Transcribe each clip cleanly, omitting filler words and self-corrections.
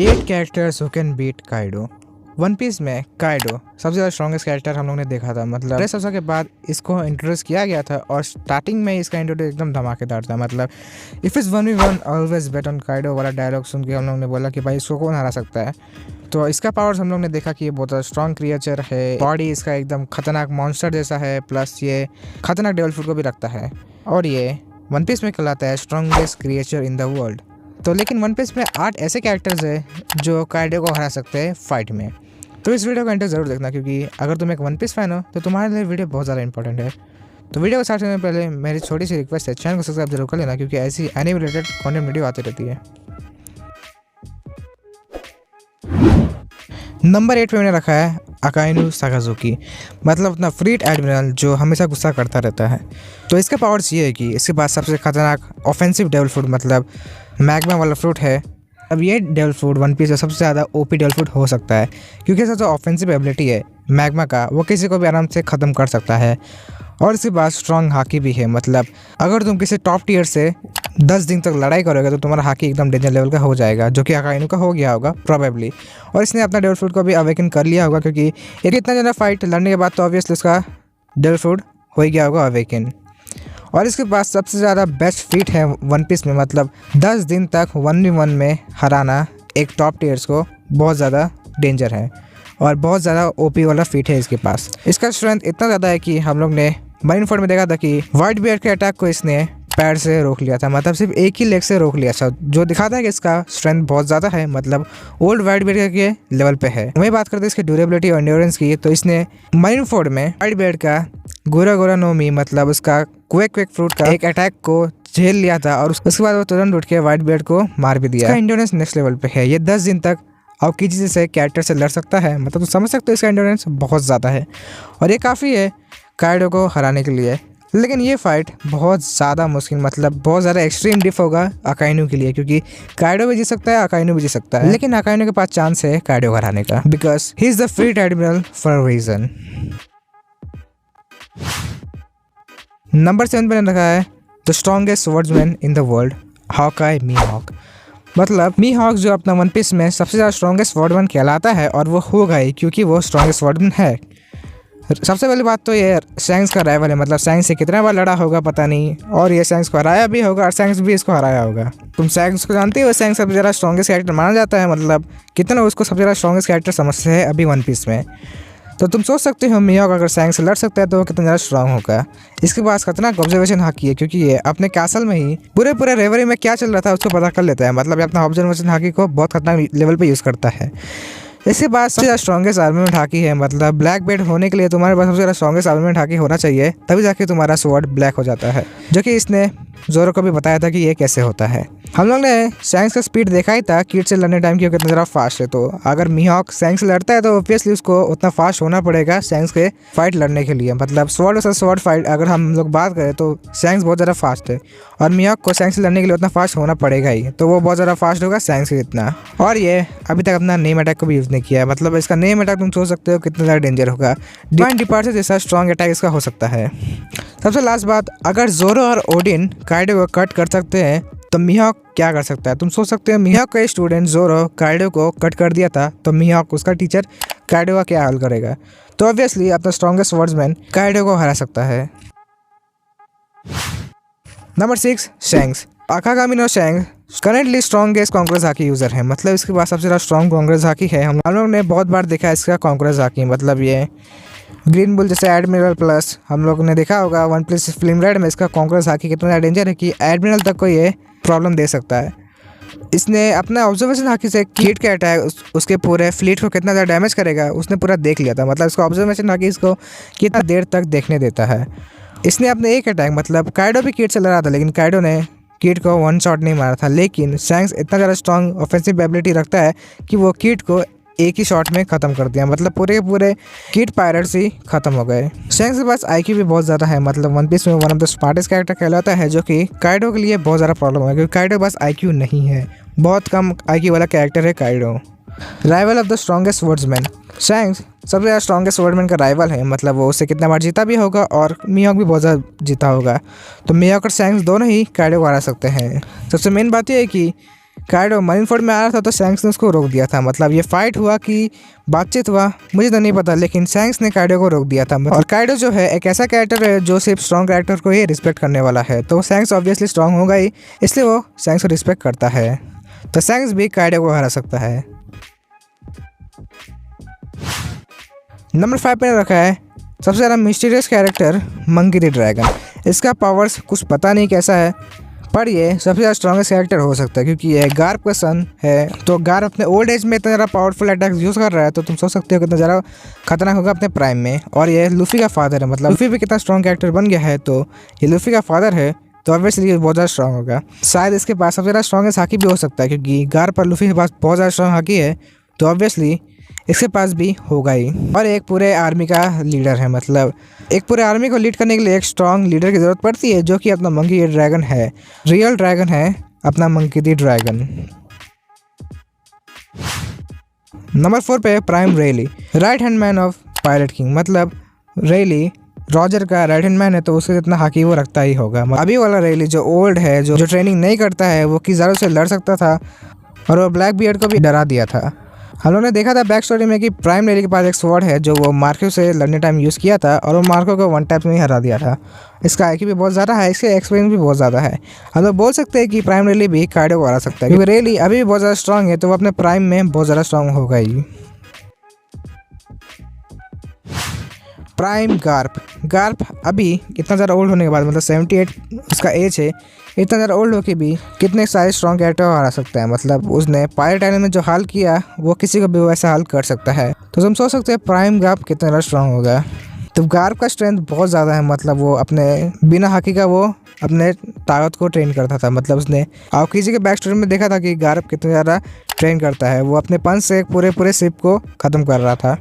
8 characters who can beat Kaido. One piece में Kaido सबसे ज़्यादा स्ट्रॉन्गेस्ट कैरेक्टर हम लोग ने देखा था। मतलब ड्रेसरोसा के बाद इसको इंट्रोड्यूस किया गया था और स्टार्टिंग में इसका इंट्रोड्यूस एकदम धमाकेदार था। मतलब if is 1v1 always bet on Kaido वाला डायलॉग सुन के हम लोग ने बोला कि भाई इसको कौन हरा सकता है। तो इसका पावर्स हम लोग ने देखा कि ये बहुत ज़्यादा स्ट्रॉन्ग क्रिएचर है, बॉडी इसका एकदम खतरनाक मॉन्स्टर जैसा है, प्लस ये खतरनाक डेवल फूड को भी रखता है और ये वन पीस में कहलाता है strongest creature in the world. तो लेकिन वन पीस में 8 ऐसे कैरेक्टर्स है जो काइडो को हरा सकते हैं फाइट में। तो इस वीडियो को एंड तक ज़रूर देखना, क्योंकि अगर तुम एक वन पीस फैन हो तो तुम्हारे लिए वीडियो बहुत ज़्यादा इंपॉर्टेंट है। तो वीडियो को स्टार्ट करने से पहले मेरी छोटी सी रिक्वेस्ट है, चैनल को सब्सक्राइब जरूर कर लेना, क्योंकि ऐसी एनीमे रिलेटेड कंटेंट वीडियो आती रहती है। नंबर 8 पे मैंने रखा है अकाइनु साकाजुकी, मतलब अपना फ्लीट एडमिरल जो हमेशा गुस्सा करता रहता है। तो इसका पावर्स ये है कि इसके पास सबसे खतरनाक ऑफेंसिव डेवल फूड मतलब मैग्मा वाला फ्रूट है। अब ये डेवल फूड वन पीस में सबसे ज़्यादा ओपी डेवल फूड हो सकता है, क्योंकि सबसे ऑफेंसिव एबिलिटी है मैग्मा का, वो किसी को भी आराम से ख़त्म कर सकता है। और इसके बाद स्ट्रॉन्ग हाकी भी है, मतलब अगर तुम किसी टॉप टियर से 10 दिन तक लड़ाई करोगे तो तुम्हारा हाकी एकदम डेंजर लेवल का हो जाएगा, जो कि अकाइनु का हो गया होगा प्रोबेबली। और इसने अपना डेवल फूड को भी अवेकन कर लिया होगा, क्योंकि एक इतना ज़्यादा फाइट लड़ने के बाद तो ऑब्वियसली उसका डेवल फूड हो ही गया होगा अवेकन। और इसके पास सबसे ज़्यादा बेस्ट फीट है वन पीस में, मतलब 10 दिन तक 1v1 में हराना एक टॉप टियर्स को बहुत ज़्यादा डेंजर है और बहुत ज़्यादा ओपी वाला फीट है इसके पास। इसका स्ट्रेंथ इतना ज़्यादा है कि हम लोग ने माइनफोर्ड में देखा था कि व्हाइट बियर के अटैक को इसने पैर से रोक लिया था, मतलब सिर्फ एक ही लेग से रोक लिया था, जो दिखाता है कि इसका स्ट्रेंथ बहुत ज़्यादा है, मतलब ओल्ड व्हाइट बियर के लेवल पे है। वही बात करते हैं इसकी ड्यूरेबिलिटी और एंड्योरेंस की, तो इसने माइनफोर्ड में व्हाइट बियर का गोरा गोरा नोमी मतलब उसका क्वेक फ्रूट का एक अटैक को झेल लिया था और उसके बाद वो तुरंत उठ के व्हाइट बियर्ड को मार भी दिया। इसका एंड्योरेंस नेक्स्ट लेवल पे है, ये 10 दिन तक अवकीजी जैसे कैरेक्टर से लड़ सकता है, मतलब तुम समझ सकते हो इसका एंड्योरेंस बहुत ज़्यादा है और ये काफ़ी है काइडो को हराने के लिए। लेकिन ये फाइट बहुत ज़्यादा मुश्किल, मतलब बहुत ज़्यादा एक्सट्रीम डिफ होगा अकाइनु के लिए, क्योंकि काइडो भी जीत सकता है, अकाइनु भी जीत सकता है, लेकिन अकाइनु के पास चांस है काइडो को हराने का, because he is the fleet admiral for a reason. Number 7 पे रखा है the strongest swordsman in the world Hawkeye Mihawk, मतलब मीहॉक जो अपना वन पीस में सबसे ज़्यादा स्ट्रॉन्गेस्ट स्वर्डमैन कहलाता है और वो होगा ही क्योंकि वो स्ट्रॉन्गेस्ट स्वर्डमैन है। सबसे पहली बात तो ये सैंक्स का राइवल है, मतलब सैंक्स से कितना बार लड़ा होगा पता नहीं, और ये सैंक्स को हराया भी होगा और सैंक्स भी इसको हराया होगा। तुम सैंक्स को जानते हो, सैंक्स सबसे ज़्यादा स्ट्रॉन्गेस्ट कैरेक्टर माना जाता है, मतलब कितना उसको सबसे ज़्यादा स्ट्रॉन्गेस्ट कैरेक्टर समझते हैं अभी वन पीस में। तो तुम सोच सकते हो मीहॉक अगर सैंक्स से लड़ सकता है तो वो कितना ज़्यादा स्ट्रांग होगा। इसके पास खतरनाक ऑब्जर्वेशन हाकी है, क्योंकि ये अपने कैसल में ही पूरे रेवरी में क्या चल रहा था उसको पता कर लेता है, मतलब ये अपना ऑब्जर्वेशन हाकी को बहुत खतरनाक लेवल पे यूज़ करता है। इसके बाद सबसे ज़्यादा स्ट्रॉन्गेस्ट आर्ममेंट हाकी है, मतलब ब्लैक बेल्ट होने के लिए तुम्हारे पास सबसे ज़्यादा स्ट्रॉन्गेस्ट आर्ममेंट हाकी होना चाहिए, तभी जाके तुम्हारा स्वॉर्ड ब्लैक हो जाता है, जो कि इसने जोरो को भी बताया था कि ये कैसे होता है। हम लोग ने सैंक्स का स्पीड देखा ही था किड से लड़ने टाइम की, कितना ज़्यादा फास्ट है। तो अगर मीहॉक सैंक्स से लड़ता है तो ऑब्वियसली उसको उतना फास्ट होना पड़ेगा सैंक्स के फाइट लड़ने के लिए, मतलब स्वॉर्ड वर्सेस स्वॉर्ड फाइट अगर हम लोग बात करें तो सैंक्स बहुत ज़्यादा फास्ट है और मीहॉक को सैंक्स से लड़ने के लिए उतना फास्ट होना पड़ेगा ही, तो वो बहुत ज़्यादा फास्ट होगा सैंक्स से इतना। और ये अभी तक अपना नेम अटैक को भी यूज़ नहीं किया है, मतलब इसका नेम अटैक तुम सोच सकते हो कितना ज़्यादा डेंजर होगा। डिवाइन डिपार्चर जैसा स्ट्रॉन्ग अटैक इसका हो सकता है। सबसे लास्ट बात, अगर जोरो और ओडिन काइडो को कट कर सकते हैं तो मीहॉक क्या कर सकता है। तुम सोच सकते हो मीहॉक का स्टूडेंट जोरो काइडो को कट कर दिया था, तो मीहॉक उसका टीचर काइडो का क्या हाल करेगा। तो ऑब्वियसली अपना स्ट्रॉन्गेस्ट स्वर्ड्समैन काइडो को हरा सकता है। Number 6 Shanks, Akagami no Shanks currently strongest conqueror's haki user है, मतलब इसके पास सबसे ज़्यादा स्ट्रॉन्ग कांकरेज हाकी है। हम लोग ने बहुत बार देखा है इसका कांकरेज हाकी, मतलब ये ग्रीन बुल जैसे एडमिरल प्लस हम लोग ने देखा होगा वन पीस फिल्म रेड में इसका कांकरेज हाकी कितना ज़्यादा डेंजर है कि एडमिरल तक को ये प्रॉब्लम दे सकता है। इसने अपना ऑब्जर्वेशन हाकी से किड के अटैक उसके पूरे फ्लीट को कितना ज़्यादा डैमेज करेगा उसने पूरा देख लिया था, मतलब इसका ऑब्जर्वेशन हाकी इसको कितना देर तक देखने देता है। इसने अपने एक अटैक, मतलब काइडो भी किड से लड़ा था लेकिन काइडो ने किड को वन शॉट नहीं मारा था, लेकिन सैंक्स इतना ज़्यादा स्ट्रॉन्ग ऑफेंसिव एबिलिटी रखता है कि वो किड को एक ही शॉट में ख़त्म कर दिया, मतलब पूरे किड पायरेट्स ही खत्म हो गए। शैंक्स के पास आईक्यू भी बहुत ज़्यादा है, मतलब वन पीस में one of the smartest character कहलाता है, जो कि काइडो के लिए बहुत ज़्यादा प्रॉब्लम है, क्योंकि काइडो के पास आईक्यू नहीं है, बहुत कम आईक्यू वाला कैरेक्टर है Kaido. Rival of the strongest swordsman, Shanks सबसे ज़्यादा स्ट्रॉन्गेस्ट स्वर्डमैन का राइवल है, मतलब वो उससे कितना बार जीता भी होगा और मीहॉक भी बहुत ज़्यादा जीता होगा, तो मीहॉक और शैंक्स दोनों ही काइडो को हरा सकते हैं। सबसे मेन बात यह है कि काइडो माइनफोर्ड में आ रहा था तो शैंक्स ने उसको रोक दिया था। मतलब ये फाइट हुआ कि बातचीत हुआ मुझे तो नहीं पता, लेकिन शैंक्स ने काइडो को रोक दिया था। और काइडो जो है एक ऐसा कैरेक्टर है जो सिर्फ स्ट्रॉन्ग कैरेक्टर को ही रिस्पेक्ट करने वाला है, तो शैंक्स ऑब्वियसली स्ट्रॉन्ग होगा ही, इसलिए वो शैंक्स को रिस्पेक्ट करता है। तो शैंक्स भी काइडो को हरा सकता है। नंबर 5 पे रखा है सबसे ज़्यादा mysterious character monkey D dragon. इसका पावर्स कुछ पता नहीं कैसा है, पर ये सबसे ज़्यादा स्ट्रॉन्गेस्ट कैरेक्टर हो सकता है क्योंकि ये गार्प का सन है। तो गार्प अपने ओल्ड एज में इतना ज़्यादा पावरफुल अटैक्स यूज़ कर रहा है, तो तुम सोच सकते हो कितना ज़्यादा खतरनाक होगा अपने प्राइम में। और ये लूफी का फादर है, मतलब लूफी भी कितना स्ट्रॉन्ग कैरेक्टर बन गया है, तो ये लूफी का फादर है, तो ऑब्वियसली ये बहुत ज़्यादा स्ट्रॉन्ग होगा। शायद इसके पास सबसे ज़्यादा स्ट्रॉन्गेस्ट हाकी भी हो सकता है क्योंकि गार्प और लूफी के पास बहुत ज़्यादा स्ट्रॉन्ग हाकी है, तो ऑब्वियसली इसके पास भी होगा ही। और एक पूरे आर्मी का लीडर है, मतलब एक पूरे आर्मी को लीड करने के लिए एक स्ट्रॉन्ग लीडर की ज़रूरत पड़ती है, जो कि अपना मंकी द ड्रैगन है। रियल ड्रैगन है अपना मंकी द ड्रैगन। नंबर 4 पे prime Rayleigh, right hand man of pirate king. मतलब रेली रॉजर का राइट हैंड मैन है, तो उससे जितना हाकी वो रखता ही होगा। अभी वाला रेली जो ओल्ड है, जो ट्रेनिंग नहीं करता है, वो किज़ारू से लड़ सकता था और वो ब्लैक बियर्ड को भी डरा दिया था। हम लोगों ने देखा था बैक स्टोरी में कि प्राइम रेली के पास एक स्वॉर्ड है जो वो मार्को से लड़ने टाइम यूज़ किया था और वो मार्को को 1 टैप में ही हरा दिया था। इसका आईक्यू भी बहुत ज़्यादा है, इसके एक्सपीरियंस भी बहुत ज़्यादा है। हम लोग बोल सकते हैं कि प्राइम रेली भी काइडो को हरा सकता है क्योंकि रेली अभी भी बहुत ज़्यादा स्ट्रॉन्ग है, तो वो अपने प्राइम में बहुत ज़्यादा स्ट्रॉन्ग होगा ही। प्राइम गार्प अभी इतना ज़्यादा ओल्ड होने के बाद, मतलब 78 उसका एज है, इतना ज़्यादा ओल्ड हो के भी कितने सारे स्ट्रॉन्ग कैरेक्टर हरा सकता है। मतलब उसने पायरेट आइलैंड में जो हाल किया वो किसी को भी वैसा हाल कर सकता है, तो तुम सोच सकते हैं प्राइम गार्प कितना ज़्यादा स्ट्रॉन्ग होगा। तो गार्प का स्ट्रेंथ बहुत ज़्यादा है, मतलब वो अपने बिना हाकी का वो अपने ताकत को ट्रेन करता था। मतलब उसने आउकीजी के बैक स्टोरी में देखा था कि गार्प कितना ज़्यादा ट्रेन करता है, वो अपने पंच से पूरे शिप को ख़त्म कर रहा था।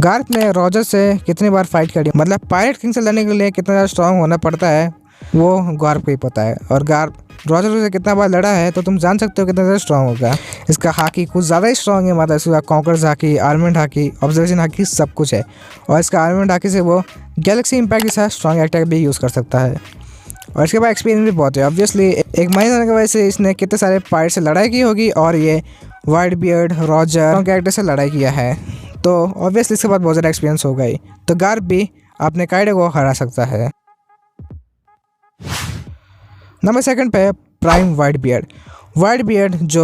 गार्प ने रॉजर से कितनी बार फाइट करी, मतलब पायरेट किंग से लड़ने के लिए कितना ज़्यादा स्ट्रॉन्ग होना पड़ता है वो गार्प को ही पता है। और गार्प रॉजर से कितना बार लड़ा है, तो तुम जान सकते हो कितना ज़्यादा स्ट्रॉन्ग होगा। इसका हाकी कुछ ज़्यादा ही स्ट्रॉन्ग है, मतलब इसका conqueror's haki, armament haki, observation haki सब कुछ है। और इसका आर्मेंट हाकी से वो गैलेक्सी इम्पैक्ट के साथ स्ट्रॉन्ग अटैक भी यूज़ कर सकता है। और इसके बाद एक्सपीरियंस भी बहुत है। ऑब्वियसली एक महीने होने की वजह से इसने कितने सारे पायरेट से लड़ाई की होगी, और ये वाइट बियर्ड, रॉजर कैरेक्टर से लड़ाई किया है, तो ऑब्वियसली इसके बाद बहुत ज़्यादा एक्सपीरियंस होगा ही। तो गार्प भी अपने काइडो को हरा सकता है। नंबर 2 पे प्राइम वाइट बियर्ड जो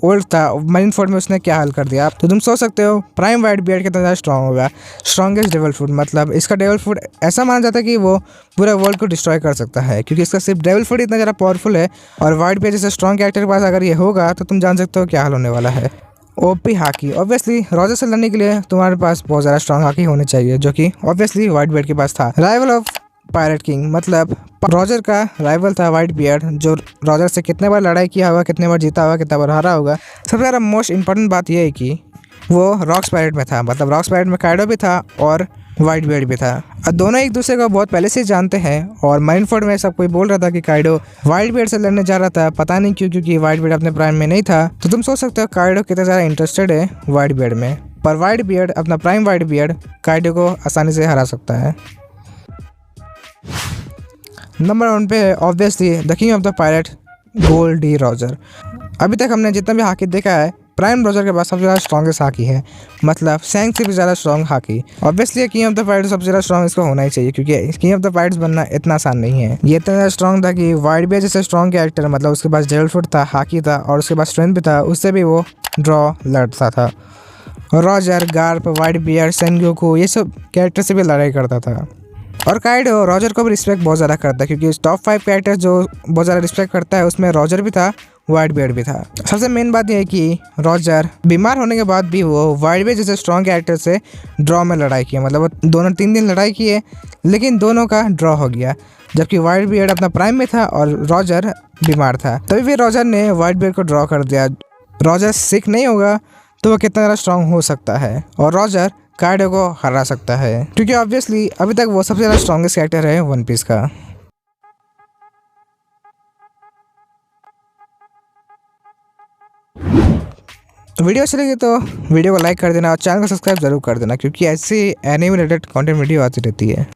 ओल्ड था माइनफोर्ड में, उसने क्या हाल कर दिया। तो तुम सोच सकते हो प्राइम वाइट बियर्ड कितना ज़्यादा स्ट्रॉन्ग होगा। स्ट्रॉन्गेस्ट डेविल फूड, मतलब इसका डेविल फूड ऐसा माना जाता है कि वो पूरे वर्ल्ड को डिस्ट्रॉय कर सकता है, क्योंकि इसका सिर्फ डेविल फूड इतना ज़्यादा पावरफुल है। और वाइट बियर्ड जैसे स्ट्रॉन्ग कैरेक्टर के पास अगर ये होगा तो तुम जान सकते हो क्या हाल होने वाला है। ओपी हाकी, ऑब्वियसली रॉजर से लड़ने के लिए तुम्हारे पास बहुत ज़्यादा स्ट्रॉन्ग हाकी होने चाहिए, जो कि ऑब्वियसली वाइट बियर्ड के पास था। राइवल ऑफ पायरेट किंग, मतलब रॉजर का राइवल था वाइट बियर्ड, जो रॉजर से कितने बार लड़ाई किया होगा, कितने बार जीता होगा, कितना बार हारा होगा। सबसे ज़्यादा मोस्ट इंपॉर्टेंट बात यह है कि वो रॉक्स पायरेट में था, मतलब रॉक्स पायरेट में काइडो भी था और वाइट बियर्ड भी था, और दोनों एक दूसरे को बहुत पहले से जानते हैं। और माइनफोर्ड में सब कोई बोल रहा था कि काइडो वाइट बियर्ड से लड़ने जा रहा था, पता नहीं क्यों, क्योंकि वाइट बियर्ड अपने प्राइम में नहीं था। तो तुम सोच सकते हो काइडो कितना ज़्यादा इंटरेस्टेड है वाइट बियर्ड में, पर वाइट बियर्ड अपना प्राइम वाइट बियर्ड काइडो को आसानी से हरा सकता है। नंबर 1 पे obviously the king of the pirate gold D Roger. अभी तक हमने जितना भी हाकी देखा है, प्राइम रॉजर के पास सबसे ज़्यादा स्ट्रॉन्गेस्ट हाकी है, मतलब शैंक्स से भी ज़्यादा strong hockey. Obviously king of the pirate सबसे ज़्यादा स्ट्रॉन्ग इसको होना ही चाहिए, क्योंकि किंग ऑफ द पायरेट्स बनना इतना आसान नहीं है। ये इतना ज़्यादा स्ट्रॉन्ग था कि वाइट बियर्ड जैसे स्ट्रॉन्ग कैरेक्टर, मतलब उसके पास डेविल फूड था, हाकी था और उसके पास स्ट्रेंथ भी था, उससे भी वो ड्रॉ लड़ता था। Roger, Garp, white beard, Sengoku, ये सब कैरेक्टर से भी लड़ाई करता था। और काइडो रॉजर को भी रिस्पेक्ट बहुत ज़्यादा करता है, क्योंकि टॉप 5 कैरेक्टर जो बहुत ज़्यादा रिस्पेक्ट करता है उसमें रॉजर भी था, वाइट बियर्ड भी था। सबसे मेन बात यह है कि रॉजर बीमार होने के बाद भी वो वाइट बियर्ड जैसे स्ट्रॉन्ग कैरेक्टर से ड्रॉ में लड़ाई किया, मतलब वो दोनों 3 दिन लड़ाई किए, लेकिन दोनों का ड्रॉ हो गया, जबकि वाइट बियर्ड अपना प्राइम में था और रॉजर बीमार था। तभी भी रॉजर ने वाइट बियर्ड को ड्रॉ कर दिया। रॉजर सिक नहीं होगा तो वो कितना ज़्यादा स्ट्रॉन्ग हो सकता है, और रॉजर काइडो को हरा सकता है, क्योंकि ऑब्वियसली अभी तक वो सबसे ज़्यादा स्ट्रॉन्गेस्ट कैरेक्टर है वन पीस का। वीडियो अच्छी लगी तो वीडियो को लाइक कर देना और चैनल को सब्सक्राइब जरूर कर देना, क्योंकि ऐसी एनिमे रिलेटेड कंटेंट वीडियो आती रहती है।